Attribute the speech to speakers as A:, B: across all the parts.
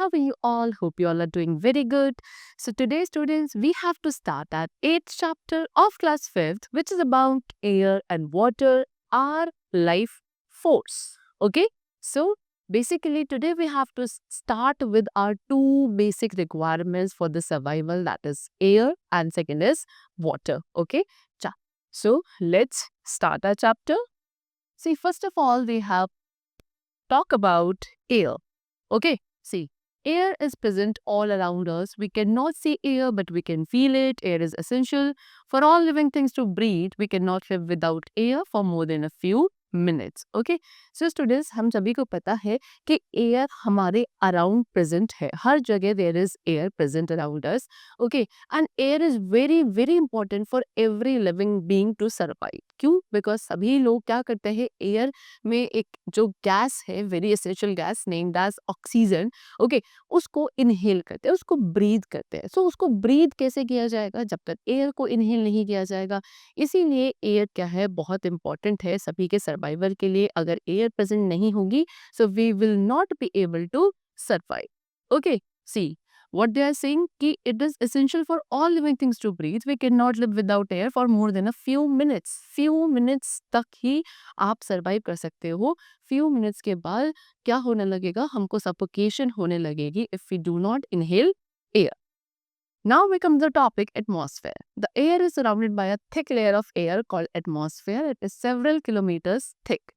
A: How are you all? Hope you all are doing very good. So today, students, we have to start our 8th chapter of class 5th, which is about air and water, our life force. Okay, so basically today we have to start with our two basic requirements for the survival, that is air and second is water. Okay, so let's start our chapter. See, first of all, we have talk about air. Okay, see, air is present all around us. We cannot see air, but we can feel it. Air is essential for all living things to breathe. We cannot live without air for more than a few minutes. Okay, so students, हम सभी को पता है कि air हमारे around present है. हर जगह there is air present around us. Okay, and air is very very important for every living being to survive. क्यों? बिकॉज सभी लोग क्या करते हैं, एयर में एक जो गैस है, very essential gas named as oxygen, okay, उसको इनहेल करते हैं, उसको ब्रीथ करते हैं. सो उसको ब्रीथ कैसे किया जाएगा जब तक एयर को इनहेल नहीं किया जाएगा. इसीलिए एयर क्या है, बहुत इंपॉर्टेंट है सभी के सर्वाइवल के लिए. अगर एयर प्रेजेंट नहीं होगी so we will not be able to survive. Okay, see what they are saying कि it is essential for all living things to breathe. We cannot live without air for more than a few minutes. few minutes तक ही आप survive कर सकते हो. few minutes के बाद क्या होने लगेगा, हमको suffocation होने लगेगी if we do not inhale air. Now we come to the topic atmosphere. The air is surrounded by a thick layer of air called atmosphere. It is several kilometers thick.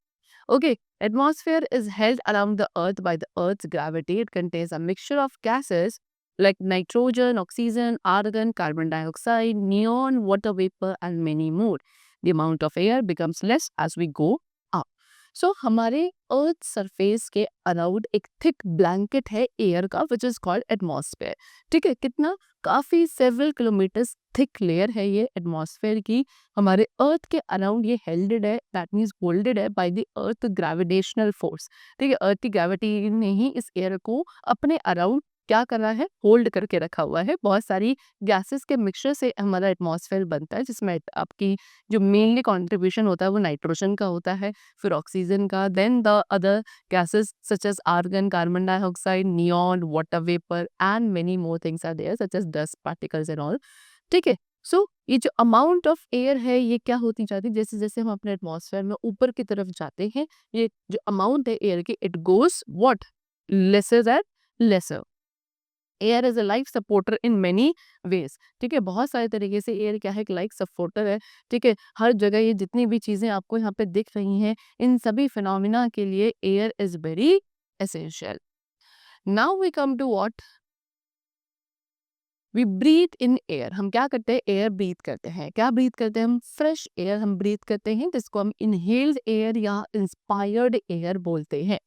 A: Okay, atmosphere is held around the earth by the earth's gravity. It contains a mixture of gases like nitrogen, oxygen, argon, carbon dioxide, neon, water vapor and many more. The amount of air becomes less as we go up. So हमारे earth surface के around एक thick blanket है air का, which is called atmosphere. ठीक है, कितना, काफी several kilometres thick layer है ये एटमॉस्फेयर की. हमारे अर्थ के अराउंड ये हेल्डेड है, दैट मीन्स होल्डेड है by the earth gravitational force. ठीक है, अर्थ की ग्रेविटी ने ही इस एयर को अपने अराउंड क्या कर रहा है, होल्ड करके रखा हुआ है. बहुत सारी गैसेस के मिक्सचर से हमारा एटमॉस्फेयर बनता है, जिसमें आपकी जो मेनली कंट्रीब्यूशन होता है वो नाइट्रोजन का होता है, फिर ऑक्सीजन का, then the other gases such as argon, carbon dioxide, neon, water vapor and many more things are there such as dust particles and all. ठीक है, सो ये जो अमाउंट ऑफ एयर है ये क्या होती जाती है, जैसे जैसे हम अपने एटमॉस्फेयर में ऊपर की तरफ जाते हैं, ये जो अमाउंट है एयर की, it goes what, lesser and lesser. Air is a life supporter in many ways. ठीक है, बहुत सारे तरीके से एयर क्या है, एक लाइफ सपोर्टर है. ठीक है, हर जगह ये जितनी भी चीजें आपको यहाँ पे दिख रही हैं, इन सभी फिनोमिना के लिए air is very essential. Now we come to what we breathe in air. हम क्या करते हैं, एयर ब्रीथ करते हैं. क्या ब्रीथ करते हैं हम, फ्रेश एयर हम ब्रीथ करते हैं, जिसको हम इनहेल्ड एयर या इंस्पायर्ड एयर बोलते हैं.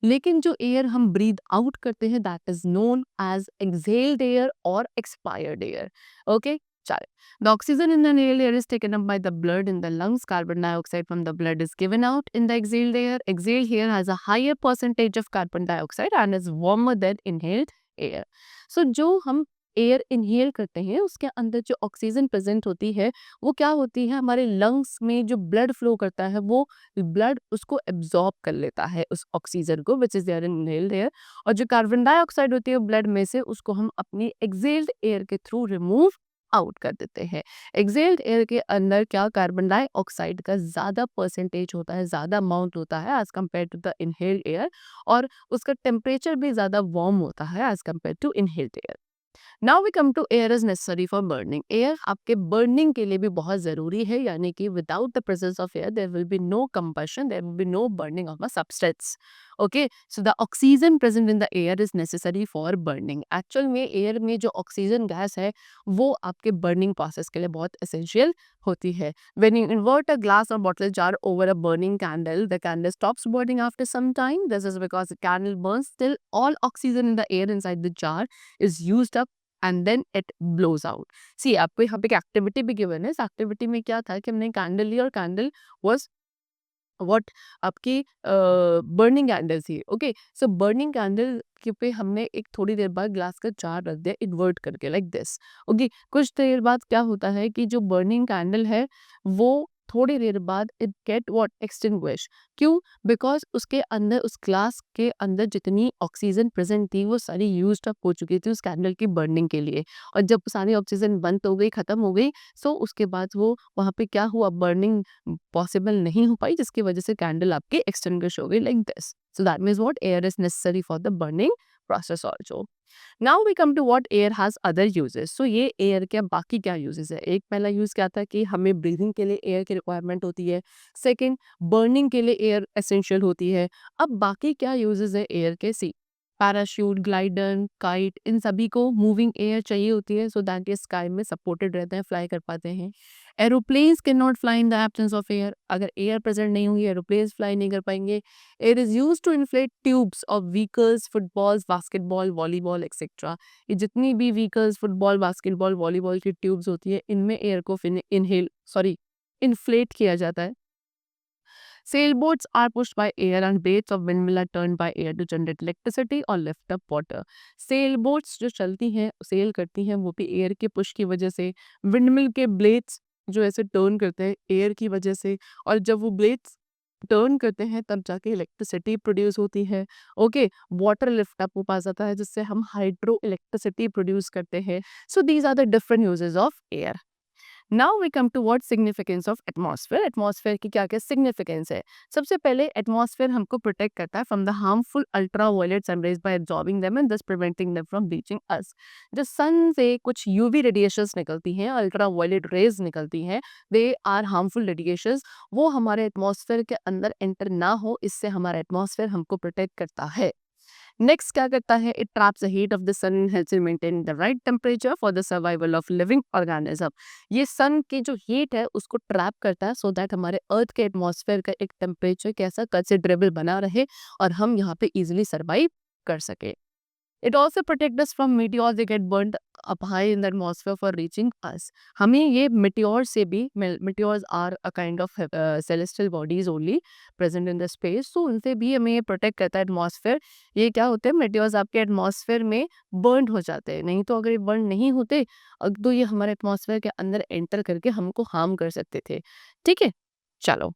A: लेकिन जो एयर हम ब्रीद आउट करते हैं, that is known as exhaled air और एक्सपायर्ड एयर. ओके, चलिए. The oxygen in the inhaled air is taken up by the blood in the lungs. Carbon dioxide from the blood is given out in the exhaled air. Exhaled air has a higher percentage of carbon dioxide and is warmer than inhaled air. So जो हम air inhale करते हैं उसके अंदर जो oxygen present होती है वो क्या होती है, हमारे लंग्स में जो ब्लड फ्लो करता है वो ब्लड उसको एब्जॉर्ब कर लेता है उस ऑक्सीजन को, which is there in inhaled air. और जो कार्बन डाइऑक्साइड होती है ब्लड में से, उसको हम अपनी एक्सहेल्ड एयर के थ्रू रिमूव आउट कर देते हैं. एक्सहेल्ड एयर के अंदर क्या, कार्बन डाइऑक्साइड का ज्यादा परसेंटेज होता है, ज्यादा अमाउंट होता है as compare to the inhaled air, और उसका टेम्परेचर भी ज्यादा वार्म होता है as compare to inhaled air. Now we come to air is necessary for burning. Air आपके बर्निंग के लिए भी बहुत जरूरी है, यानी कि without the presence of air there will be no combustion, there will be no burning of a substance. Okay, so the oxygen present in the air is necessary for burning. Actual में air में जो oxygen gas है वो आपके burning process के लिए बहुत essential होती है. When you invert a glass or bottle jar over a burning candle, the candle stops burning after some time. This is because the candle burns till all oxygen in the air inside the jar is used up and then it blows out. See, आपको यहाँ पे एक activity भी given है. इस activity में क्या था कि हमने कैंडल ली और कैंडल वाज व्हाट, आपकी बर्निंग कैंडल थी. ओके, सो बर्निंग कैंडल के पे हमने एक थोड़ी देर बाद ग्लास का जार रख दिया इन्वर्ट करके, लाइक दिस. ओके, कुछ देर बाद क्या होता है कि जो बर्निंग कैंडल है वो थोड़ी देर बाद इट गेट व्हाट एक्सटिंग्विश। क्यों? बिकॉज उसके अंदर, उस ग्लास के अंदर जितनी ऑक्सीजन प्रेजेंट थी वो सारी यूज्ड अप हो चुकी थी उस कैंडल की बर्निंग के लिए। और जब सारी ऑक्सीजन बंद हो गई, खत्म हो गई, सो उसके बाद वो वहाँ पे क्या हुआ, बर्निंग पॉसिबल नहीं हो पाई, जिसकी वजह से कैंडल आपकी एक्सटिंग्विश हो गई like this. So that means what, air is necessary for the burning process also. Now we come to what air has other uses. So ये एयर के बाकी क्या यूजेस है? एक पहला यूज क्या था कि हमें ब्रीदिंग के लिए एयर की रिक्वायरमेंट होती है। सेकंड, बर्निंग के लिए एयर एसेंशियल होती है। अब बाकी क्या यूजेस है एयर के? सी, पैराशूट, ग्लाइडर, काइट, इन सभी को मूविंग एयर चाहिए होती है, सो दैट ये स्काई में सपोर्टेड रहते हैं, फ्लाई कर पाते हैं। Aeroplanes can not fly in the absence of air. अगर एयर प्रेजेंट नहीं होगी, एरोप्लेन्स फ्लाई नहीं कर पाएंगे। It is used to inflate tubes of vehicles, footballs, basketball, volleyball, etc. ये जितनी भी vehicles, football, basketball, volleyball की ट्यूब्स होती है, इनमें एयर को इन्फ्लेट किया जाता है। Sailboats are pushed by air and blades of windmill are turned by air to generate electricity or lift up water. Sailboats जो चलती हैं, सेल करती हैं, वो भी एयर के पुश की वजह से। विंडमिल के ब्लेड्स जो ऐसे टर्न करते हैं एयर की वजह से, और जब वो ब्लेड्स टर्न करते हैं तब जाके इलेक्ट्रिसिटी प्रोड्यूस होती है। ओके, वाटर लिफ्ट अप हो पा जाता है, जिससे हम हाइड्रो इलेक्ट्रिसिटी प्रोड्यूस करते हैं। So these are the different uses of air. Now we come to what significance of atmosphere. Atmosphere की क्या क्या सिग्निफिकेंस है? सबसे पहले, एटमॉस्फेयर हमको प्रोटेक्ट करता है from the harmful ultraviolet sun rays bye absorbing them and thus preventing them from reaching us। जो सन से कुछ यूवी रेडिएशंस निकलती हैं, अल्ट्रावायलेट रेज निकलती हैं, दे आर हार्मफुल रेडिएशंस, वो हमारे एटमॉस्फेयर के अंदर एंटर ना हो, इससे हमारा एटमॉस्फेयर हमको प्रोटेक्ट करता है। नेक्स्ट क्या करता है? It traps the heat of the sun and helps in maintain the right temperature for the survival of living organism. ये सन की जो हीट है उसको ट्रैप करता है, सो दैट हमारे अर्थ के एटमॉस्फेयर का एक टेम्परेचर कैसा कंसिडरेबल बना रहे और हम यहाँ पे इजिली सर्वाइव कर सके। It also protects us from meteors that get burnt up high in the atmosphere for reaching us. हमें ये meteors से भी, meteors are a kind of celestial bodies only present in the space, so उनसे भी हमें ये protect करता है atmosphere। ये क्या होते हैं, meteors आपके atmosphere में burnt हो जाते हैं, नहीं तो अगर ये burn नहीं होते तो ये हमारे atmosphere के अंदर enter करके हमको harm कर सकते थे। ठीक है, चलो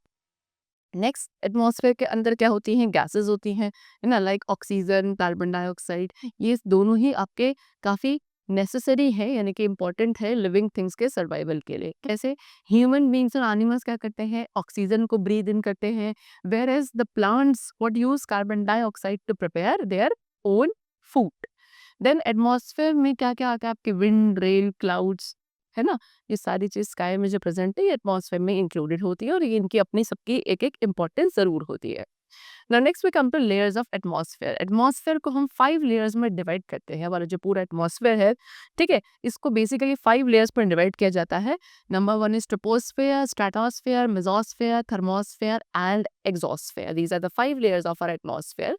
A: नेक्स्ट, एटमॉस्फेयर के अंदर क्या होती हैं? गैसेस होती हैं, है ना, लाइक ऑक्सीजन, कार्बन डाइऑक्साइड। ये दोनों ही आपके काफ़ी नेसेसरी है, यानी कि इम्पॉर्टेंट है लिविंग थिंग्स के सर्वाइवल के लिए। कैसे? ह्यूमन बींग्स और एनिमल्स क्या करते हैं? ऑक्सीजन को ब्रीद इन करते हैं, whereas the plants what use carbon dioxide to prepare their own food. Then atmosphere में क्या क्या आता है? आपके विंड, रेन, क्लाउड्स, है ना, ये सारी चीज स्काई में जो प्रेजेंट है ये एटमॉस्फेयर में इंक्लूडेड होती है, और ये इनकी अपनी सबकी एक एक इंपॉर्टेंस जरूर होती है। Now next we come to layers of atmosphere। Atmosphere को हम 5 लेयर्स में डिवाइड करते हैं। हमारा जो पूरा एटमॉस्फेयर है, ठीक है, इसको बेसिकली 5 लेयर्स पर डिवाइड किया जाता है। Number 1 is troposphere, stratosphere, mesosphere, thermosphere and exosphere. These are the 5 layers of our atmosphere,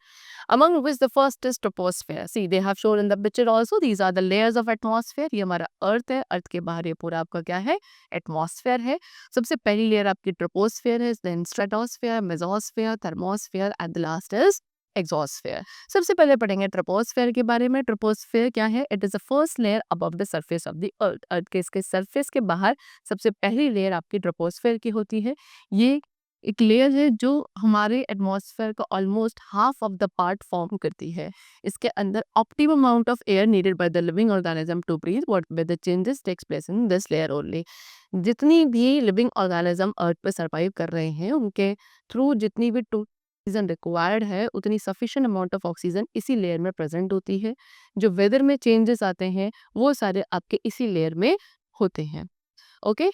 A: among which the first is troposphere। See, they have shown in the picture also, these are the layers of atmosphere। ये हमारा अर्थ है, अर्थ के बाहर ये पूरा आपका क्या है? एटमॉस्फेयर है। सबसे पहली लेयर आपकी ट्रोपोस्फेयर है, then stratosphere, mesosphere, thermosphere and the last is exosphere. सबसे पहले पढ़ेंगे ट्रोपोस्फेयर के बारे में। ट्रोपोस्फेयर क्या है? It is the first layer above the surface of the earth. Earth के इसके सरफेस के बाहर सबसे पहली लेयर आपकी ट्रोपोस्फेयर की होती है। ये एक लेयर है जो हमारे एटमॉस्फेयर का almost half of the part form करती है। इसके अंदर optimum amount of air needed by the living organism to breathe, what with the changes takes place in this layer only. जितनी भी लिविंग ऑर्गेनिज्म अर्थ पे सर्वाइव कर रहे हैं, उनके थ्रू जितनी भी ऑक्सीजन रिक्वायर्ड है, उतनी सफिशिएंट अमाउंट ऑफ ऑक्सीजन इसी लेयर में प्रेजेंट होती है। जो वेदर में चेंजेस आते हैं वो सारे आपके इसी लेयर में होते हैं। ओके,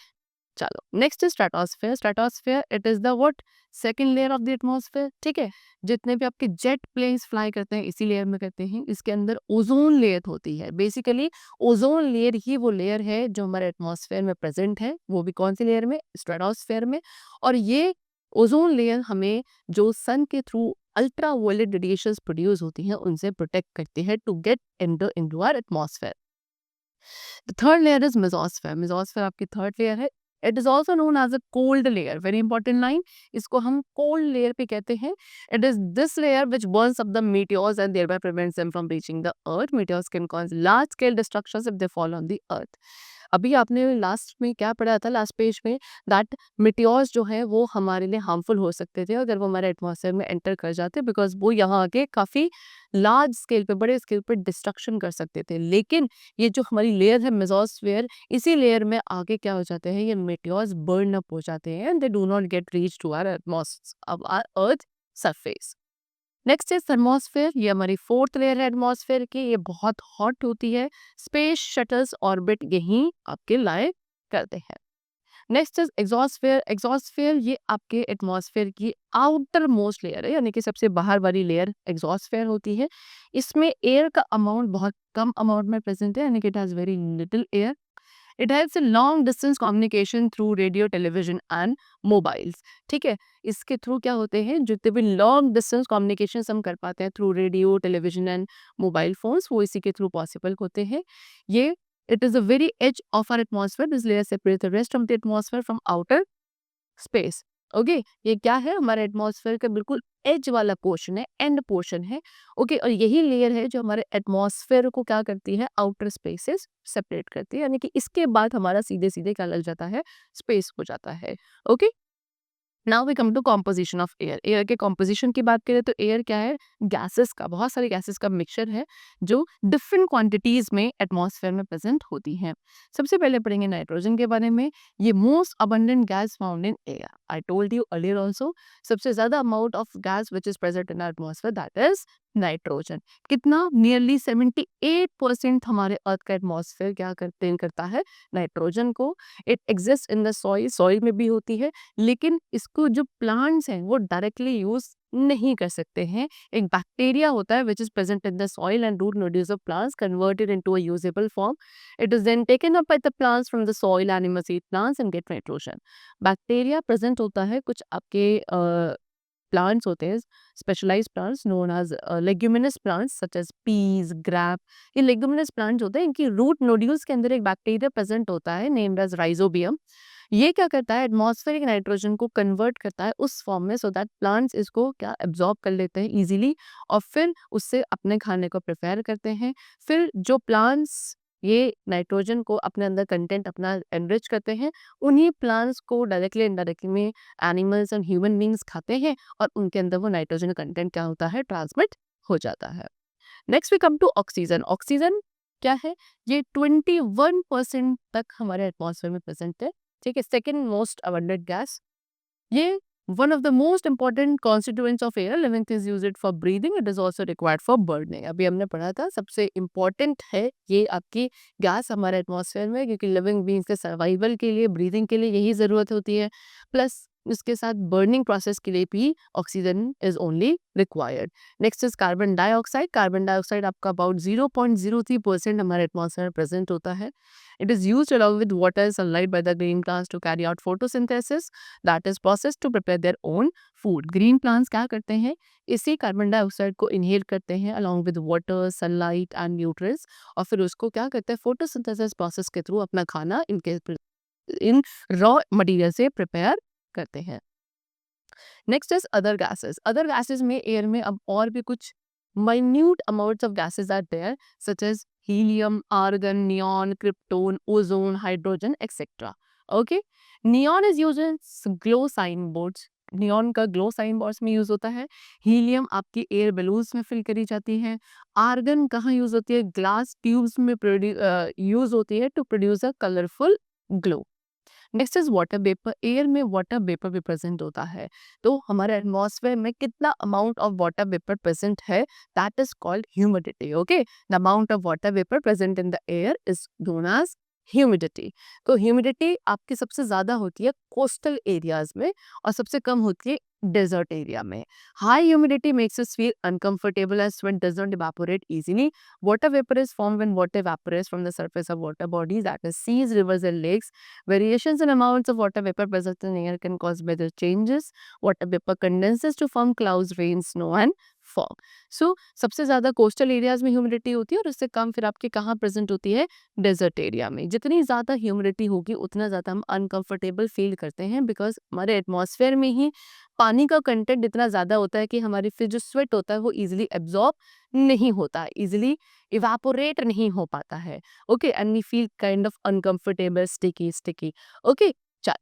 A: चलो next is stratosphere. Stratosphere it is the what, second layer of the atmosphere. ठीक है, जितने भी आपके जेट प्लेन्स फ्लाई करते हैं इसी लेयर में करते हैं। इसके अंदर ओजोन लेयर होती है। बेसिकली ओजोन लेयर ही वो लेयर है जो हमारे एटमॉस्फेयर में प्रेजेंट है, वो भी कौन सी लेयर में? स्ट्रेटोस्फेयर में। और ये ओजोन लेयर हमें जो सन के through ultra violet radiations produce होती हैं उनसे प्रोटेक्ट करती है to get into our atmosphere. The third layer is mesosphere. Mesosphere आपकी थर्ड लेयर है। It is also known as a cold layer. Very important line, इसको हम कोल्ड लेयर पे कहते हैं। It is this layer which burns up the meteors and thereby prevents them from reaching the earth। Meteors can cause large scale destructions if they fall on the earth। अभी आपने last में क्या पढ़ा था, last page में, that meteors जो है वो हमारे लिए हार्मफुल हो सकते थे अगर वो हमारे एटमॉस्फेयर में एंटर कर जाते, बिकॉज वो यहाँ आके काफ़ी लार्ज स्केल पे, बड़े स्केल पे डिस्ट्रक्शन कर सकते थे। लेकिन ये जो हमारी लेयर है मेसोस्फेयर, इसी लेयर में आगे क्या हो जाते हैं, ये मेटियोर्स बर्न अप हो जाते हैं and they do not get reach to our earth surface. Next is thermosphere, ये हमारी फोर्थ लेयर है एटमॉस्फेयर की, ये बहुत हॉट होती है। स्पेस शटल्स ऑर्बिट यहीं आपके लाए करते हैं। नेक्स्ट इज एग्जॉस्फेयर, एग्जॉस्फेयर ये आपके एटमॉस्फेयर की आउटर मोस्ट लेयर है, यानी कि सबसे बाहर वाली लेयर एग्जॉस्फेयर होती है। इसमें एयर का अमाउंट बहुत कम अमाउंट में प्रेजेंट है, यानी कि it has very little air. It helps in long distance communication through radio, television and mobiles. ठीक है, इसके थ्रू क्या होते हैं, जितने भी लॉन्ग डिस्टेंस कम्युनिकेशन हम कर पाते हैं through radio, television and mobile phones, वो इसी के थ्रू पॉसिबल होते हैं। ये it is a very edge of our atmosphere, this layer separates the rest of the atmosphere from outer space. Okay, ये क्या है, हमारे एटमॉस्फेयर का बिल्कुल एज वाला पोर्शन है, एंड पोर्शन है। ओके, और यही लेयर है जो हमारे एटमॉस्फेयर को क्या करती है, आउटर स्पेसेस सेपरेट करती है, यानी कि इसके बाद हमारा सीधे सीधे क्या लग जाता है, स्पेस हो जाता है। Okay, now we come to composition of air. Air के कॉम्पोजिशन की बात करें तो एयर क्या है, गैसेस का, बहुत सारी गैसेस का मिक्सचर है जो डिफरेंट क्वांटिटीज में एटमॉस्फेयर में प्रेजेंट होती हैं। सबसे पहले पढ़ेंगे नाइट्रोजन के बारे में। ये most abundant gas found in air, I told you earlier also, सबसे ज्यादा amount of gas which is present in atmosphere, that is nitrogen. कितना, नियरली 78% हमारे अर्थ का एटमॉस्फेयर क्या करता है, नाइट्रोजन को। It exist in the soil, soil में भी होती है, लेकिन इसको जो प्लांट्स हैं वो डायरेक्टली यूज नहीं कर सकते हैं। एक बैक्टीरिया होता है which is present in the soil and root nodules of plants converted into a usable form. It is then taken up by the plants from the soil, animals eat plants and get nitrogen. Bacteria present होता है कुछ आपके plants होते हैं, specialised plants known as leguminous plants such as peas, grape. ये leguminous plants होते हैं, इनकी रूट नोड्यूल्स के अंदर एक बैक्टीरिया प्रेजेंट होता है नेम्ड एज राइजोबियम। ये क्या करता है, एटमॉस्फेरिक नाइट्रोजन को कन्वर्ट करता है उस फॉर्म में, सो दैट प्लांट्स इसको क्या एब्जॉर्ब कर लेते हैं इजीली, और फिर उससे अपने खाने को प्रिपेयर करते हैं। फिर जो प्लांट्स ये नाइट्रोजन को अपने अंदर कंटेंट अपना एनरिच करते हैं, उन्हीं प्लांट्स को डायरेक्टली इनडायरेक्टली में एनिमल्स एंड ह्यूमन बींग्स खाते हैं, और उनके अंदर वो नाइट्रोजन कंटेंट क्या होता है, ट्रांसमिट हो जाता है। Next we come to oxygen. Oxygen क्या है, ये 21% तक हमारे एटमॉस्फेयर में प्रेजेंट है। ठीक है, सेकेंड मोस्ट अबंडेंट गैस। ये one of the most important constituents of air, living things use it for breathing, it is also required for burning. अभी हमने पढ़ा था सबसे इंपॉर्टेंट है ये आपकी गैस हमारे एटमॉस्फेयर में, क्योंकि लिविंग बींग्स के सर्वाइवल के लिए, ब्रीदिंग के लिए यही जरूरत होती है, प्लस इसके साथ बर्निंग प्रोसेस के लिए भी oxygen is only required. Next is carbon dioxide. Carbon dioxide आपका अबाउट 0.03% हमारे एटमॉस्फेयर में प्रेजेंट होता है। It is used along with water and sunlight by the green plants to carry out photosynthesis, that is process to prepare their own food. Green plants क्या करते हैं, इसी carbon dioxide को inhale करते हैं along with water, sunlight and nutrients, और फिर उसको क्या करते हैं, फोटोसिंथेसिस प्रोसेस के थ्रू अपना खाना इन रॉ मटेरियल से प्रिपेयर करते हैं। Next is other gases. Other gases में एयर में अब और भी कुछ minute amounts of gases are there, such as helium, argon, neon, krypton, ozone, hydrogen, etc. Okay, neon is used in glow signboards. Neon का glow sign boards में use होता है। हीलियम आपकी एयर बलून्स में फिल करी जाती है। Argon कहाँ यूज होती है, ग्लास ट्यूब्स में यूज होती है to produce a colourful glow. Next is water vapour. Air में वाटर वेपर भी प्रेजेंट होता है, तो हमारे एटमॉस्फेयर में कितना amount of water vapour present है, that is called humidity. Okay, the amount of water vapour present in the air is known as humidity. तो ह्यूमिडिटी आपकी सबसे ज्यादा होती है कोस्टल एरियाज में, और सबसे कम होती है डेजर्ट एरिया में। High humidity makes us feel uncomfortable as sweat does not evaporate easily. Water vapor is formed when water evaporates from the surface of water bodies, that is seas, rivers and lakes. Variations in amounts of water vapor present in air can cause weather changes. Water vapor condenses to form clouds, rain, snow and fog. So सबसे ज़्यादा coastal areas में humidity होती है और उससे कम फिर आपके कहाँ प्रेजेंट होती है, डेजर्ट एरिया में। जितनी ज़्यादा ह्यूमिडिटी होगी उतना ज़्यादा हम अनकंफर्टेबल फील करते हैं, बिकॉज हमारे एटमॉस्फेयर में ही पानी का कंटेंट इतना ज़्यादा होता है कि हमारी फिर जो स्वेट होता है वो इजीली एब्जॉर्ब नहीं होता है, इजीली इवापोरेट नहीं हो पाता है। Okay, and we feel kind of uncomfortable, sticky sticky. Okay, चल,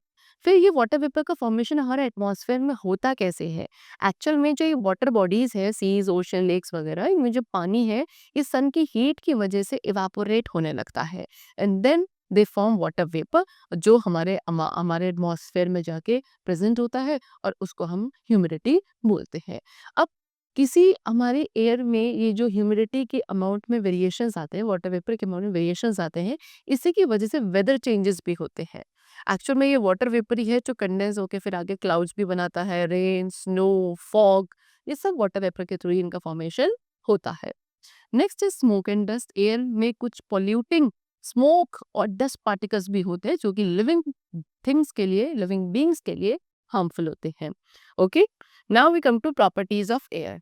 A: फिर ये वाटर वेपर का फॉर्मेशन हमारे एटमॉस्फेयर में होता कैसे है? एक्चुअल में जो ये वाटर बॉडीज है, सीज, ओशन, लेक्स वगैरह, इनमें जो पानी है ये सन की हीट की वजह से इवापोरेट होने लगता है, and then they form water vapour, जो हमारे एटमॉस्फेयर में जाके प्रेजेंट होता है और उसको हम ह्यूमिडिटी बोलते हैं। अब किसी हमारे एयर में ये जो ह्यूमिडिटी के अमाउंट में वेरिएशंस आते हैं, वाटर वेपर के अमाउंट में वेरिएशंस आते हैं, इसी की वजह से वेदर चेंजेस भी होते हैं। एक्चुअल में ये वाटर वेपर ही है जो कंडेंस होके फिर आगे क्लाउड्स भी बनाता है, रेन, स्नो, फॉग, ये सब वाटर वेपर के थ्रू ही इनका फॉर्मेशन होता है। Next is smoke and dust. Air में कुछ पॉल्यूटिंग स्मोक और डस्ट पार्टिकल्स भी होते हैं जो कि लिविंग थिंग्स के लिए, लिविंग बींग्स के लिए हार्मफुल होते हैं। Okay, now we come to properties of air.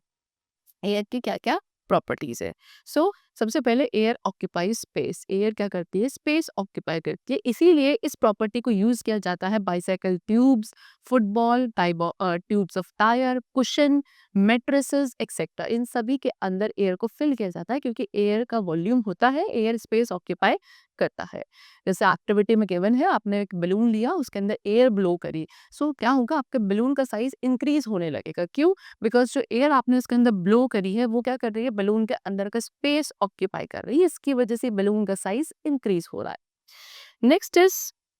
A: Air की क्या क्या प्रॉपर्टीज है? सो सबसे पहले एयर ऑक्यूपाई स्पेस। एयर क्या करती है? स्पेस ऑक्यूपाई करती है, इसीलिए इस प्रॉपर्टी को यूज किया जाता है bicycle tubes, football tubes of tyre, cushion, mattresses etcetera, इन सभी के अंदर एयर को फिल किया जाता है क्योंकि एयर का वॉल्यूम होता है, एयर स्पेस ऑक्यूपाई करता है। जैसे एक्टिविटी में गिवन है, आपने एक बलून लिया, उसके अंदर एयर ब्लो करी, सो क्या होगा, आपके बलून का साइज इंक्रीज होने लगेगा। क्यों? बिकॉज जो एयर आपने उसके अंदर ब्लो करी है वो क्या कर रही है, बलून के अंदर का स्पेस ऑक्यूपाई कर रही है, इसकी वजह से बलून का साइज इंक्रीज हो रहा है। Next is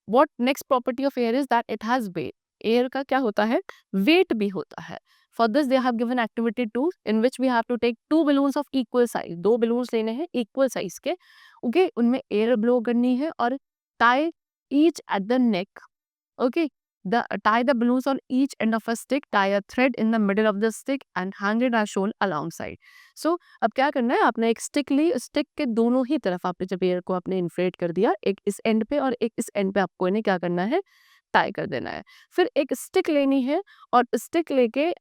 A: what next property of air is that it has weight. Air का क्या होता है? वेट भी होता है। For this they have given activity 2 in which we have to take 2 balloons of equal size. 2 balloons लेने हैं equal size के, ओके, उनमें एयर ब्लो करनी है और tie each at the neck. Okay, tie the balloons on each end of a stick, tie a thread in the middle of the stick and hang it as shown alongside. So अब क्या करना है, आपने एक stick ली, stick के दोनों ही तरफ आपने जब एयर को आपने इन्फ्लेट कर दिया, एक इस एंड पे और एक इस एंड पे, आपको इन्हें क्या करना है, टाई कर देना है। फिर एक स्टिक लेनी है और स्टिक लेके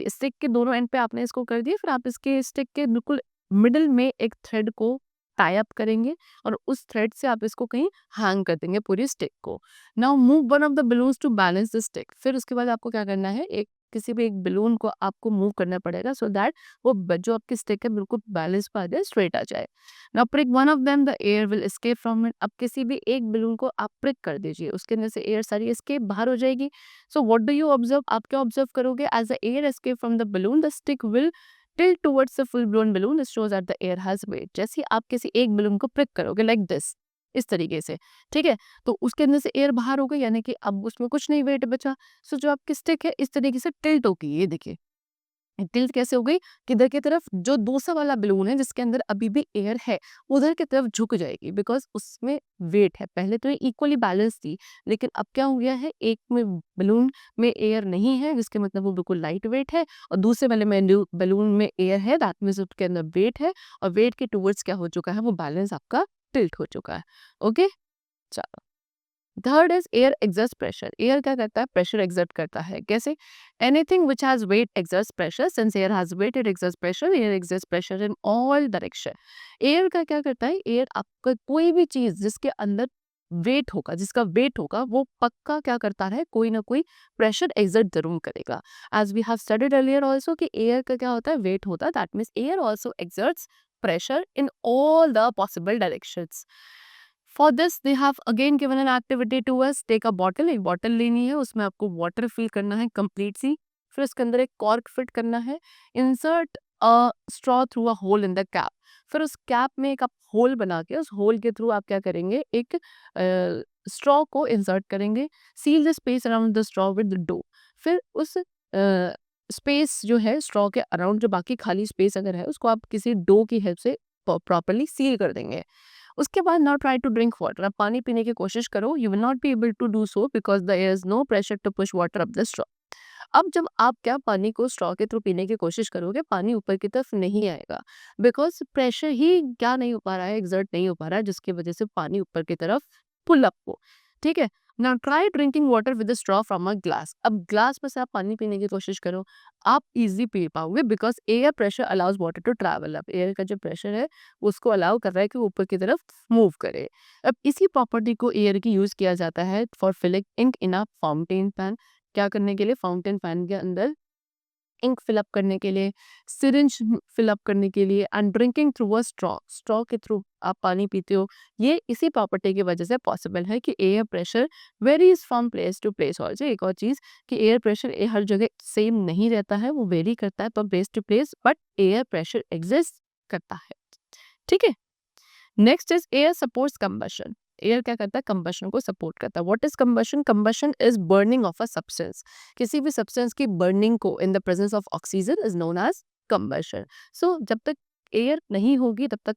A: स्टिक के दोनों एंड पे आपने इसको कर दिया, फिर आप इसके स्टिक के बिल्कुल मिडिल में एक थ्रेड को टाई अप करेंगे और उस थ्रेड से आप इसको कहीं हैंग कर देंगे पूरी स्टिक को। Now move one of the balloons to balance the stick. फिर उसके बाद आपको क्या करना है, एक किसी भी एक बलून को आपको मूव करना पड़ेगा सो दैट वो जो आपकी स्टिक है बिल्कुल बैलेंस पे आ जाए, स्ट्रेट आ जाए। Now prick one of them, the air will escape from it. अब किसी भी एक बलून को आप प्रिक कर दीजिए, उसके अंदर से एयर सारी एस्केप बाहर हो जाएगी। So what do you observe, आप क्या ऑब्जर्व करोगे, as the air escape from the balloon the stick will tilt towards the full blown balloon. This shows that the air has weight. जैसे ही आप किसी एक बलून को प्रिक करोगे like this, इस तरीके से, ठीक है, तो उसके अंदर से एयर बाहर हो गई, यानी कि अब उसमें कुछ नहीं वेट बचा। सो जो आपकी स्टिक है इस तरीके से टिल्ट होगी, ये देखिए टिल्ट कैसे हो गई, किधर की तरफ, जो दूसरा वाला बलून है जिसके अंदर अभी भी एयर है उधर की तरफ झुक जाएगी, बिकॉज उसमें वेट है। पहले तो ये इक्वली बैलेंस थी, लेकिन अब क्या हो गया है, एक में बलून में एयर नहीं है जिसके मतलब वो बिल्कुल लाइट वेट है, और दूसरे वाले में बलून में एयर है, दैट मीन्स उसके अंदर वेट है, और वेट के टूवर्ड्स क्या हो चुका है, वो बैलेंस आपका टिल्ट हो चुका है। ओके, चलो, third is air exert pressure. Air क्या करता है, प्रेशर एग्जर्ट करता है। कैसे? Anything which has weight exerts pressure, since air has weight it exerts pressure, air exerts pressure in all direction. Air का क्या करता है, एयर आपका कोई भी चीज जिसके अंदर वेट होगा, जिसका वेट होगा, वो पक्का क्या करता है, कोई ना कोई प्रेशर एग्जर्ट जरूर करेगा। As we have studied earlier also कि एयर का क्या होता है, वेट होता है, that means air also exerts pressure in all the possible directions. For this they have again given an activity to us. Take a bottle, एक bottle लेनी है, उसमें आपको वाटर फिल करना है कंप्लीट सी, फिर उसके अंदर एक कॉर्क फिट करना है, insert a straw through a hole in the cap, फिर उस कैप में एक आप होल बना के उस होल के थ्रू आप क्या करेंगे, एक स्ट्रॉ को इंसर्ट करेंगे, seal the space around the straw with dough, फिर उस स्पेस जो है स्ट्रॉ के अराउंड, जो बाकी खाली स्पेस अगर है उसको आप किसी डो की हेल्प से प्रॉपरली सील कर देंगे। उसके बाद now try to drink water, आप पानी पीने की कोशिश करो, you will not be able to do so because there is no pressure to push water up the straw. अब जब आप क्या पानी को स्ट्रॉ के थ्रू पीने की कोशिश करोगे, पानी ऊपर की तरफ नहीं आएगा, बिकॉज प्रेशर ही क्या नहीं हो पा रहा है, एग्जर्ट नहीं हो पा रहा है, जिसकी वजह से पानी ऊपर की तरफ पुल अप हो। ठीक है, now try drinking water with a straw from a glass. अब ग्लास में से आप पानी पीने की कोशिश करो, आप इजी पी पाओगे because air pressure allows water to travel. अब एयर का जो प्रेशर है उसको अलाउ कर रहा है कि वो ऊपर की तरफ मूव करे। अब इसी प्रॉपर्टी को एयर की यूज किया जाता है for filling ink in a fountain pen. क्या करने के लिए? फाउंटेन पैन के अंदर इंक फिलअप करने के लिए, सिरिंज फिलअप करने के लिए, and drinking through a straw. Straw के थ्रू आप पानी पीते हो। ये इसी प्रॉपर्टी की वजह से पॉसिबल है कि air pressure varies from place to place. और एक और चीज कि एयर प्रेशर हर जगह सेम नहीं रहता है, वो वेरी करता है पर place to place, but air pressure exist करता है। ठीक है। Next is air supports combustion. Air क्या करता है? कंबशन को सपोर्ट करता है। What is combustion? Combustion is burning of a substance. किसी भी सब्सटेंस की बर्निंग को in the presence of oxygen is known as combustion. So जब तक एयर नहीं होगी तब तक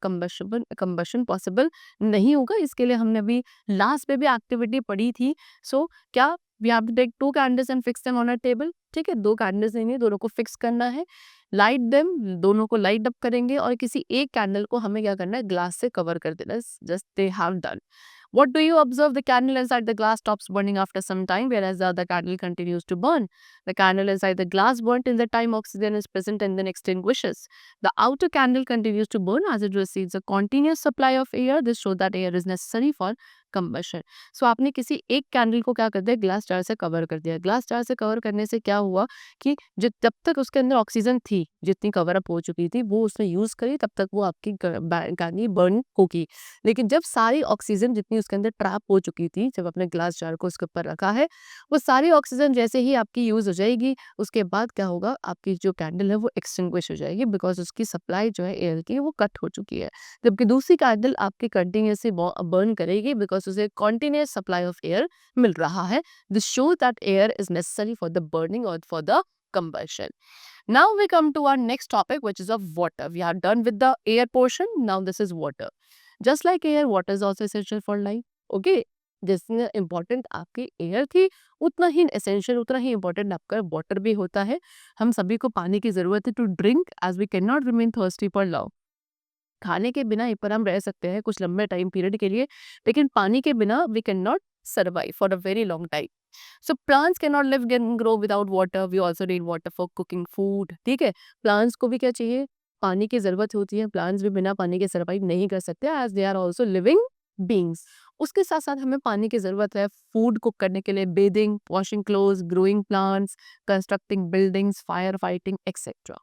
A: कंबशन पॉसिबल नहीं होगा। इसके लिए हमने अभी लास्ट में भी एक्टिविटी पढ़ी थी। सो क्या we have to take 2 candles and fix them on a table. ठीक है, 2 कैंडल्स लेंगे, दोनों को फिक्स करना है, लाइट देम, दोनों को लाइट अप करेंगे और किसी एक कैंडल को हमें क्या करना है? ग्लास से कवर कर देना है। Just they have done. What do you observe? The candle inside the glass stops burning after some time, whereas the other candle continues to burn. The candle inside the glass burnt till the time oxygen is present and then extinguishes. The outer candle continues to burn as it receives a continuous supply of air. This shows that air is necessary for combustion. So आपने किसी एक candle को क्या कर दिया? Glass jar से cover कर दिया। ग्लास जार से कवर करने से क्या हुआ कि जब तक उसके अंदर ऑक्सीजन थी, जितनी कवर अप हो चुकी थी, वो उसने यूज करी, तब तक वो आपकी कैंडल बर्न होगी। लेकिन जब सारी ऑक्सीजन जितनी उसके अंदर ट्रैप हो चुकी थी, जब आपने ग्लास जार को उसके ऊपर रखा है, वो सारी ऑक्सीजन जैसे ही आपकी यूज हो जाएगी, उसके बाद क्या होगा? आपकी जो कैंडल है वो एक्सटिंग्विश हो जाएगी बिकॉज उसकी सप्लाई जो है एयर की वो कट हो चुकी है। जबकि दूसरी कैंडल आपकी कंटिन्यूसली बर्न करेगी बिकॉज उसे कंटिन्यूस सप्लाई ऑफ एयर मिल रहा है। This show that air is necessary for the burning और for the combustion. Now we come to our next topic, which is of water. We are done with the air portion. Now this is water. Just like air, water is also essential for life. Okay? जितना important आपकी air थी उतना ही essential, उतना ही important आपका water भी होता है। हम सभी को पानी की जरूरत है to drink as we can not remain thirsty for long. खाने के बिना एक पर हम रह सकते हैं कुछ लंबे टाइम पीरियड के लिए, लेकिन पानी के बिना we can not survive for a very long time. So plants can not live and grow without water. We also need water for cooking food. ठीक है, प्लांट्स को भी क्या चाहिए? पानी की जरूरत होती है। प्लांट्स भी बिना पानी के सर्वाइव नहीं कर सकते as they are also living beings. उसके साथ साथ हमें पानी की जरूरत है फूड कुक करने के लिए, bathing, washing clothes, growing plants, constructing buildings, fire fighting etcetera.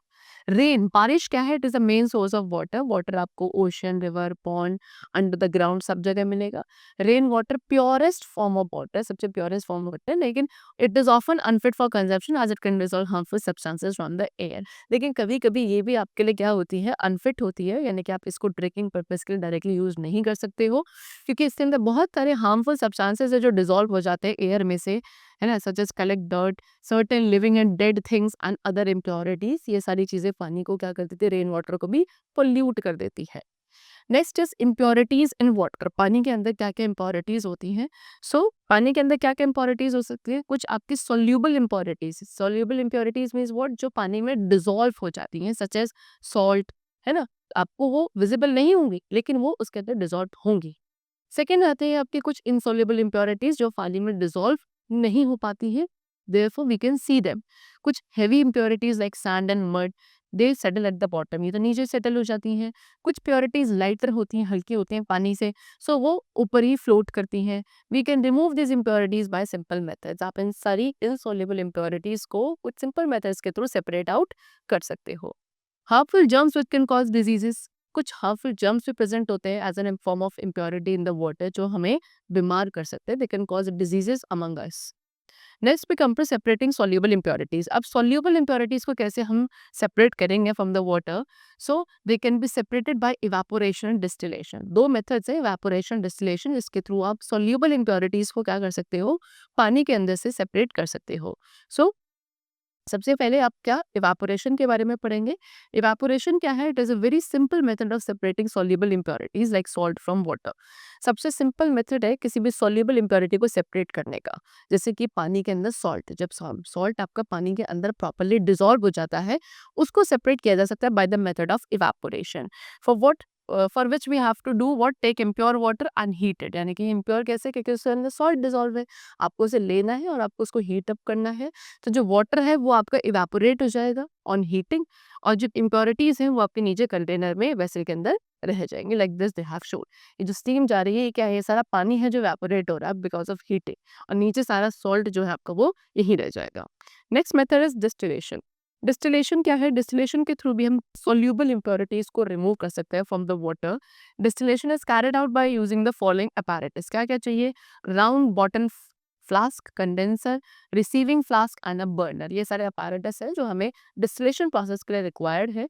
A: Rain, बारिश क्या है? It is the main source of water. Water आपको ocean, river, pond, under the ground सब जगह मिलेगा। Rain water purest form of water, सबसे purest form of water, लेकिन it is often unfit for consumption as it can dissolve harmful substances from the air. लेकिन कभी कभी ये भी आपके लिए क्या होती है? अनफिट होती है, यानी कि आप इसको ड्रिंकिंग पर्पज के लिए डायरेक्टली यूज नहीं कर सकते हो, क्योंकि इसके अंदर बहुत सारे हार्मफुल सब्सटेंसेस है जो डिसॉल्व हो जाते हैं एयर में से, है ना, such as collect dirt, certain living and dead things and other impurities. ये सारी चीजें पानी को क्या कर देती है? रेन वाटर को भी पोल्यूट कर देती है। Next is impurities in water. पानी के अंदर क्या क्या इम्प्योरिटीज होती हैं? पानी के अंदर क्या क्या इम्प्योरिटीज हो सकती है? कुछ आपकी soluble impurities. Soluble impurities means what? जो पानी में डिसॉल्व हो जाती हैं, सच एज सॉल्ट, है ना, आपको वो विजिबल नहीं होंगी लेकिन वो उसके अंदर डिसॉल्व होंगी। सेकेंड आते हैं आपके कुछ इनसॉल्युबल इम्प्योरिटीज जो पानी में डिसॉल्व नहीं हो पाती है, therefore we can see them. कुछ heavy impurities like sand and mud, they settle at the bottom, ये तो नीचे सेटल हो जाती हैं। कुछ प्योरिटीज लाइटर होती हैं, हल्की होती हैं पानी से, सो वो ऊपर ही फ्लोट करती हैं। We can remove this impurities by simple methods. आप इन सारी इनसॉल्युबल इम्प्योरिटीज को कुछ सिंपल मेथड्स के थ्रू सेपरेट आउट कर सकते हो। Harmful germs which can cause diseases. कुछ हार्मफुल जर्म्स भी प्रेजेंट होते हैं as an form of impurity in the water जो हमें बीमार कर सकते हैं। They can cause diseases among us. Next we come to separating soluble impurities. अब सॉल्युबल इम्प्योरिटीज को कैसे हम सेपरेट करेंगे from the water? So they can be separated by evaporation and distillation. दो मेथड्स है, इवापोरेशन, डिस्टिलेशन, इसके through आप soluble impurities को क्या कर सकते हो? पानी के अंदर से सेपरेट कर सकते हो। सो सबसे पहले आप क्या इवापोरेशन के बारे में पढ़ेंगे। इवापोरेशन क्या है? It is a very simple method of separating soluble impurities like salt from water. सबसे सिंपल मेथड है किसी भी सॉल्युबल इम्प्योरिटी को सेपरेट करने का। जैसे कि पानी के अंदर सॉल्ट, जब सॉल्ट आपका पानी के अंदर प्रॉपरली डिसॉल्व हो जाता है, उसको सेपरेट किया जा सकता है by the method of evaporation. For what? For which we have to what take impure water and heat it, यानी कि इम्प्योर कैसे, क्योंकि उसके अंदर सॉल्ट डिजॉल्व है, आपको उसे लेना है और आपको उसको हीट अप करना है। तो जो वाटर है वो आपका इवेपोरेट हो जाएगा ऑन हीटिंग, और जो इम्प्योरिटीज हैं वो आपके नीचे कंटेनर में वेसल के अंदर रह जाएंगे, like this they have shown. ये जो स्टीम जा रही है ये क्या है, ये सारा पानी है जो इवेपोरेट हो रहा है बिकॉज ऑफ हीटिंग, और नीचे सारा सॉल्ट जो है आपका वो यही रह जाएगा। Next method is distillation. Distillation क्या है, डिस्टिलेशन के थ्रू भी हम सोल्यूबल इम्प्योरिटीज को रिमूव कर सकते हैं from the water. Distillation is carried out by using the following apparatus. क्या क्या चाहिए, round bottom flask, condenser, receiving flask and a burner, ये सारे अपैरेटस है जो हमें डिस्टिलेशन प्रोसेस के लिए रिक्वायर्ड है।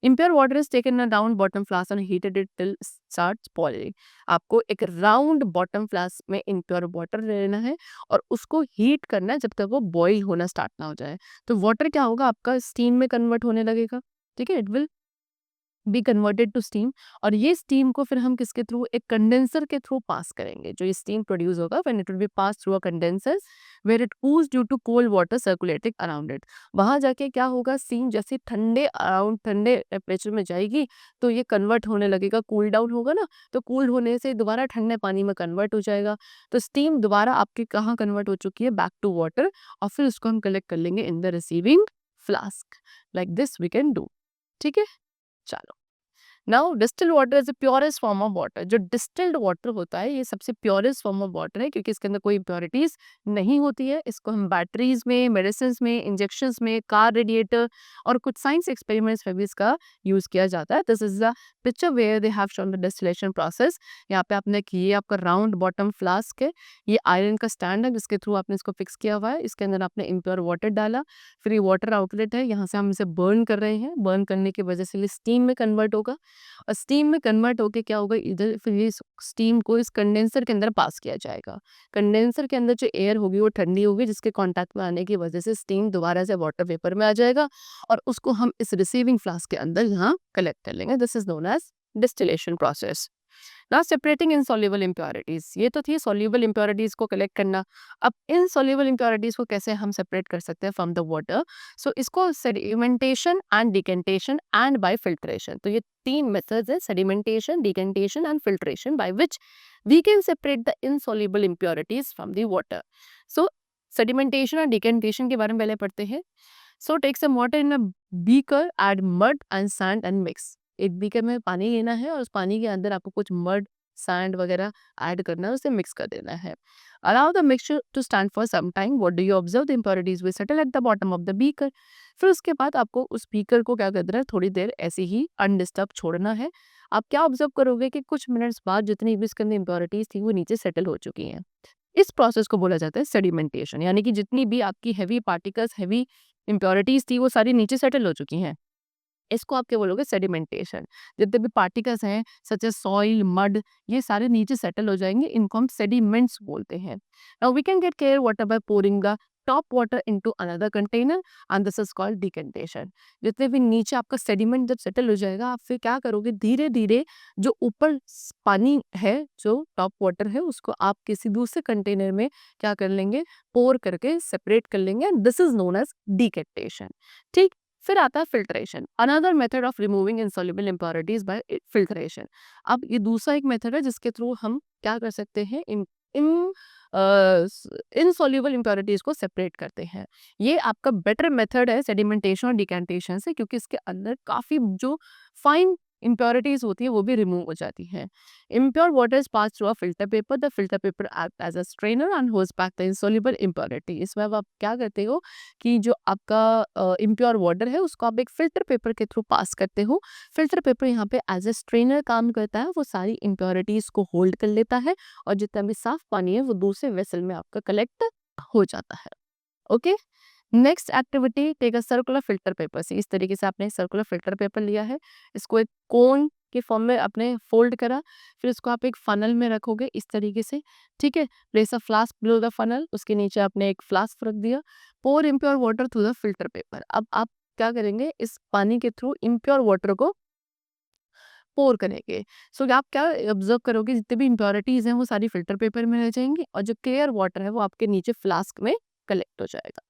A: Impure water is taken in a round bottom flask and heated it till starts boiling. आपको एक राउंड बॉटम फ्लास्क में इम्प्योर वाटर लेना है और उसको हीट करना है जब तक वो बॉईल होना स्टार्ट ना हो जाए। तो वाटर क्या होगा आपका, स्टीम में कन्वर्ट होने लगेगा, ठीक है, it will be converted to steam, और ये स्टीम को फिर हम किसके थ्रू, एक कंडेंसर के थ्रू पास करेंगे। जो ये स्टीम प्रोड्यूस होगा when it will be pass through a condenser where it cools due to cold water circulating around it. वहां जाके क्या होगा, स्टीम जैसे ठंडे अराउंड ठंडे टेम्परेचर में जाएगी तो ये कन्वर्ट होने लगेगा, कूल डाउन होगा ना, तो कूल होने से दोबारा ठंडे पानी में कन्वर्ट हो जाएगा। तो स्टीम दोबारा आपके कहाँ कन्वर्ट हो चुकी है, बैक टू वाटर, और फिर उसको हम कलेक्ट कर लेंगे in the receiving flask, like this we can do. ठीक है, चलो। Now distilled water is the purest form of water. जो डिस्टिल्ड वाटर होता है ये सबसे प्योरेस्ट फॉर्म ऑफ वाटर है, क्योंकि इसके अंदर कोई इम्प्योरिटीज नहीं होती है। इसको हम बैटरीज में, मेडिसिन में, इंजेक्शंस में, कार रेडिएटर और कुछ साइंस एक्सपेरिमेंट्स में भी इसका यूज किया जाता है। This is the picture where they have shown the distillation process. यहाँ पे आपने ये आपका राउंड बॉटम फ्लास्क है, ये आयरन का स्टैंड है जिसके थ्रू आपने इसको फिक्स किया हुआ है। इसके अंदर आपने इम्प्योर वाटर डाला, फिर ये वाटर आउटलेट है, यहाँ से हम इसे बर्न कर रहे हैं। बर्न करने की वजह से ये स्टीम में कन्वर्ट होगा, और स्टीम में कन्वर्ट होके क्या होगा, इधर फिर ये स्टीम को इस कंडेंसर के अंदर पास किया जाएगा। कंडेंसर के अंदर जो एयर होगी वो ठंडी होगी, जिसके कांटेक्ट में आने की वजह से स्टीम दोबारा से वाटर वेपर में आ जाएगा, और उसको हम इस रिसीविंग फ्लास्क के अंदर यहाँ कलेक्ट कर लेंगे। This is known as distillation process. Now separating insoluble impurities, ये तो थी सॉल्युबल इम्प्योरिटीज को कलेक्ट करना। अब इनसॉल्युबल इम्प्योरिटीज को कैसे हम सेपरेट कर सकते हैं फ्रॉम द वाटर, सो इसको sedimentation and decantation and by filtration. तो ये तीन मेथड्स है, sedimentation, decantation and filtration, by which we can separate the insoluble impurities from the water. So sedimentation और डिकेंटेशन के बारे में पहले पढ़ते हैं। So take some water in a beaker, add mud and sand and mix. एक beaker में पानी लेना है और उस पानी के अंदर आपको कुछ मड, सैंड वगैरह ऐड करना है, उसे मिक्स कर देना है। Allow the mixture to stand for some time. What do you observe, the impurities will settle at the bottom of the beaker. फिर उसके बाद आपको उस बीकर को क्या करना है, थोड़ी देर ऐसे ही अनडिस्टर्ब छोड़ना है। आप क्या ऑब्जर्व करोगे कि कुछ मिनट्स बाद जितनी भी इसके अंदर इम्प्योरिटीज थी वो नीचे सेटल हो चुकी हैं। इस प्रोसेस को बोला जाता है सेडिमेंटेशन, यानी कि जितनी भी आपकी हैवी पार्टिकल्स, हैवी इम्प्योरिटीज थी वो सारी नीचे सेटल हो चुकी हैं। इसको आप क्या बोलोगे, सेडिमेंटेशन। जितने भी पार्टिकल्स हैं सच एज सॉइल, मड, ये सारे नीचे सेटल हो जाएंगे, इनको हम सेडिमेंट्स बोलते हैं। Now we can get clear water by pouring the top water into another container and this is called decantation. जितने भी नीचे आपका सेडिमेंट जब सेटल हो जाएगा, आप फिर क्या करोगे, धीरे धीरे जो ऊपर पानी है, जो टॉप वाटर है, उसको आप किसी दूसरे कंटेनर में क्या कर लेंगे, पोर करके सेपरेट कर लेंगे, and this is known as decantation. ठीक, फिर आता है filtration, another method of removing insoluble impurities by filtration. अब ये दूसरा एक मेथड है जिसके थ्रू हम क्या कर सकते हैं, इन इनसॉल्युबल इम्प्योरिटीज को सेपरेट करते हैं। ये आपका बेटर मेथड है सेडिमेंटेशन और डिकेंटेशन से, क्योंकि इसके अंदर काफी जो फाइन इम्प्योरिटीज होती है वो भी रिमूव हो जाती हैं। Impure water is pass through a filter paper, the filter paper act as a strainer and holds back the insoluble impurity. इसमें अब आप क्या करते हो कि जो आपका इम्प्योर वाटर है उसको आप एक फिल्टर पेपर के थ्रू पास करते हो। फिल्टर पेपर यहाँ पे एज ए स्ट्रेनर काम करता है, वो सारी इम्प्योरिटीज को होल्ड कर लेता है, और जितना भी साफ पानी है वो दूसरे वेसल में आपका कलेक्ट हो जाता है। Okay, next activity, take a circular filter paper. से इस तरीके से आपने सर्कुलर फिल्टर पेपर लिया है, इसको एक कोन के फॉर्म में आपने फोल्ड करा, फिर इसको आप एक फनल में रखोगे इस तरीके से। ठीक है, place a flask below the funnel, उसके नीचे आपने एक फ्लास्क रख दिया। Pour impure water through the filter paper. अब आप क्या करेंगे, इस पानी के थ्रू इम्प्योर वाटर को पोर करेंगे। सो आप क्या ऑब्जर्व करोगे, जितने भी इम्प्योरिटीज हैं वो सारी फिल्टर पेपर में रह जाएंगी, और जो क्लियर वाटर है वो आपके नीचे फ्लास्क में कलेक्ट हो जाएगा।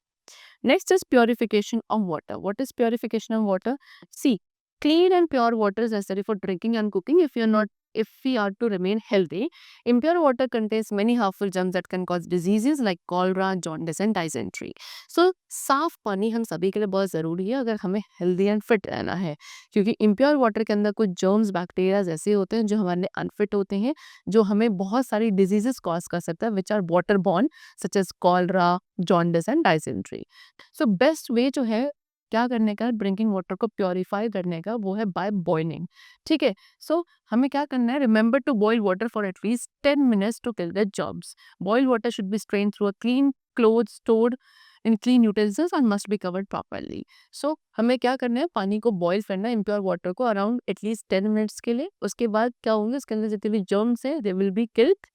A: Next is purification of water. What is purification of water? See, clean and pure water is necessary for drinking and cooking if we are to remain healthy. Impure water contains many harmful germs that can cause diseases like cholera, jaundice and dysentery. So साफ पानी हम सभी के लिए बहुत ज़रूरी है अगर हमें हेल्दी एंड फिट रहना है, क्योंकि इम्प्योर वाटर के अंदर कुछ जर्म्स बैक्टीरियाज ऐसे होते हैं जो हमारे लिए अनफिट होते हैं, जो हमें बहुत सारी डिजीजेस कॉज कर सकता है which are water borne such as cholera, jaundice and dysentery. So best way जो है क्या करने का, ड्रिंकिंग वाटर को प्योरीफाई करने का, वो है बाय बॉइलिंग। ठीक है, सो हमें क्या करना है, remember to boil water for at least 10 minutes to kill the germs. Boiled water should be strain through a clean cloth stored in clean utensils and must be covered properly. So हमें क्या करना है, पानी को बॉईल करना है impure water को around at least 10 minutes के लिए। उसके बाद क्या होंगे, उसके अंदर जितने भी जर्म्स हैं दे विल बी किल्ड।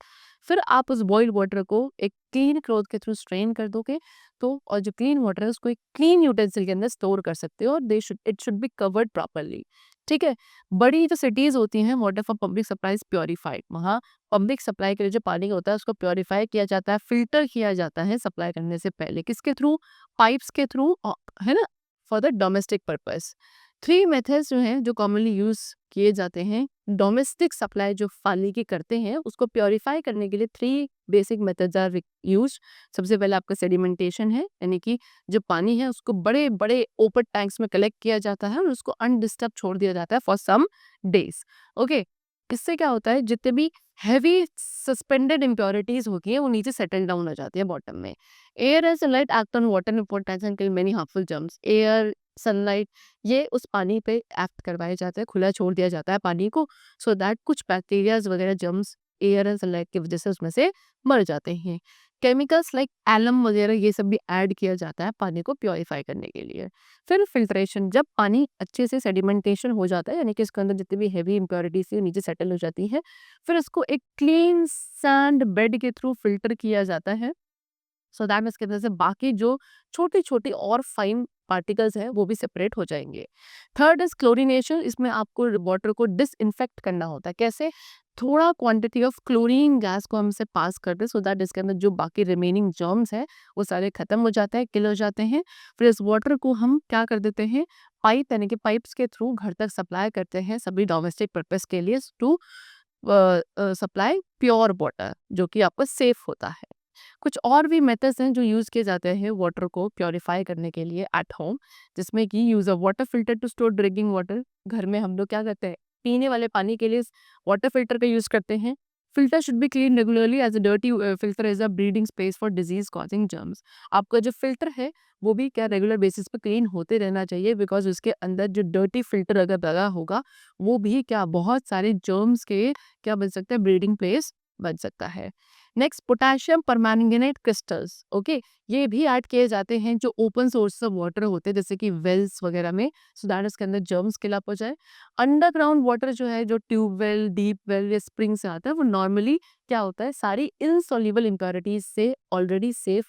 A: फिर आप उस बॉइल्ड वाटर को एक क्लीन क्लॉथ के थ्रू स्ट्रेन कर दोगे, तो और जो क्लीन वाटर है उसको एक क्लीन यूटेंसिल के अंदर स्टोर कर सकते हो और it should be covered properly. ठीक है, बड़ी जो सिटीज होती हैं water for public supply is purified, वहाँ पब्लिक सप्लाई के लिए जो पानी होता है उसको प्योरीफाई किया जाता है, फिल्टर किया जाता है सप्लाई करने से पहले। किसके थ्रू, पाइप्स के थ्रू, है ना, for the domestic purpose. 3 methods जो हैं जो कॉमनली यूज किए जाते हैं डोमेस्टिक सप्लाई जो पानी की करते हैं उसको प्योरीफाई करने के लिए, 3 बेसिक मेथड्स आर यूज। सबसे पहले आपका सेडिमेंटेशन है, यानी कि जो पानी है उसको बड़े बड़े ओपन टैंक्स में कलेक्ट किया जाता है और उसको अनडिस्टर्ब छोड़ दिया जाता है फॉर सम डेज। ओके, इससे क्या होता है, जितने भी हैवी सस्पेंडेड इम्प्योरिटीज होती है वो नीचे सेटल डाउन हो जाती है बॉटम में। Air and sunlight act on water importance and kill many harmful germs. Air, sunlight, ये उस पानी पे एक्ट करवाए जाते हैं, खुला छोड़ दिया जाता है पानी को, सो दैट कुछ बैक्टीरियाज वगैरह जर्म्स एयर एंड सनलाइट की वजह से उसमें से मर जाते हैं। केमिकल्स लाइक एलम वगैरह ये सब भी ऐड किया जाता है पानी को प्योरीफाई करने के लिए। फिर फिल्ट्रेशन, जब पानी अच्छे से सेडिमेंटेशन हो जाता है, यानी कि इसके अंदर जितनी भी हैवी इम्प्योरिटीज थी नीचे सेटल हो जाती है, फिर इसको एक क्लीन सैंड बेड के थ्रू फिल्टर किया जाता है, सो दैट इसके अंदर से बाकी जो छोटी छोटी और फाइन पार्टिकल्स हैं वो भी सेपरेट हो जाएंगे। थर्ड इज क्लोरीनेशन, इसमें आपको वाटर को डिसइंफेक्ट करना होता है। कैसे, थोड़ा क्वांटिटी ऑफ क्लोरीन गैस को हमसे पास करते हैं सो दैट इसके अंदर जो बाकी रिमेनिंग जर्म्स हैं वो सारे खत्म हो जाते हैं, किल हो जाते हैं। फिर इस वाटर को हम क्या कर देते हैं, पाइप यानी कि पाइप्स के थ्रू घर तक सप्लाई करते हैं सभी डोमेस्टिक पर्पस के लिए, टू सप्लाई प्योर वाटर जो कि आपका सेफ होता है। कुछ और भी मेथड्स हैं जो यूज़ किए जाते हैं वाटर को प्योरीफाई करने के लिए एट होम, जिसमें कि use a water filter to store drinking water. घर में हम लोग क्या करते हैं, पीने वाले पानी के लिए वाटर फिल्टर का यूज़ करते हैं। Filter should be clean regularly as a dirty filter is a breeding space for disease causing germs. आपका जो फिल्टर है वो भी क्या रेगुलर बेसिस पे क्लीन होते रहना चाहिए, बिकॉज उसके अंदर जो डर्टी फिल्टर अगर लगा होगा वो भी क्या बहुत सारे जर्म्स के क्या बन सकता है, ब्रीडिंग प्लेस बन सकता है। Next, potassium permanganate crystals, okay, ये भी ऐड किए जाते हैं जो ओपन सोर्स ऑफ वाटर होते हैं जैसे कि वेल्स वगैरह में, सो दैट इसके अंदर जर्म्स किल अप हो जाए। अंडरग्राउंड वाटर जो है, जो ट्यूबवेल, डीप वेल या स्प्रिंग से आता है, वो नॉर्मली क्या होता है, सारी इनसॉल्युबल इम्प्योरिटीज से ऑलरेडी सेफ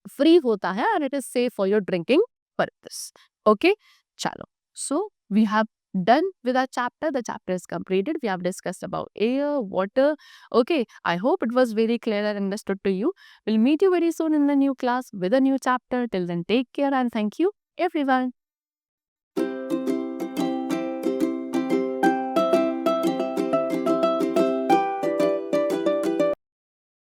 A: फ्री होता है and it is safe for your drinking purpose. Okay, चलो, so we have done with our chapter. The chapter is completed. We have discussed about air, water. Okay, I hope it was very clear and understood to you. We'll meet you very soon in the new class with a new chapter. Till then, take care and thank you everyone.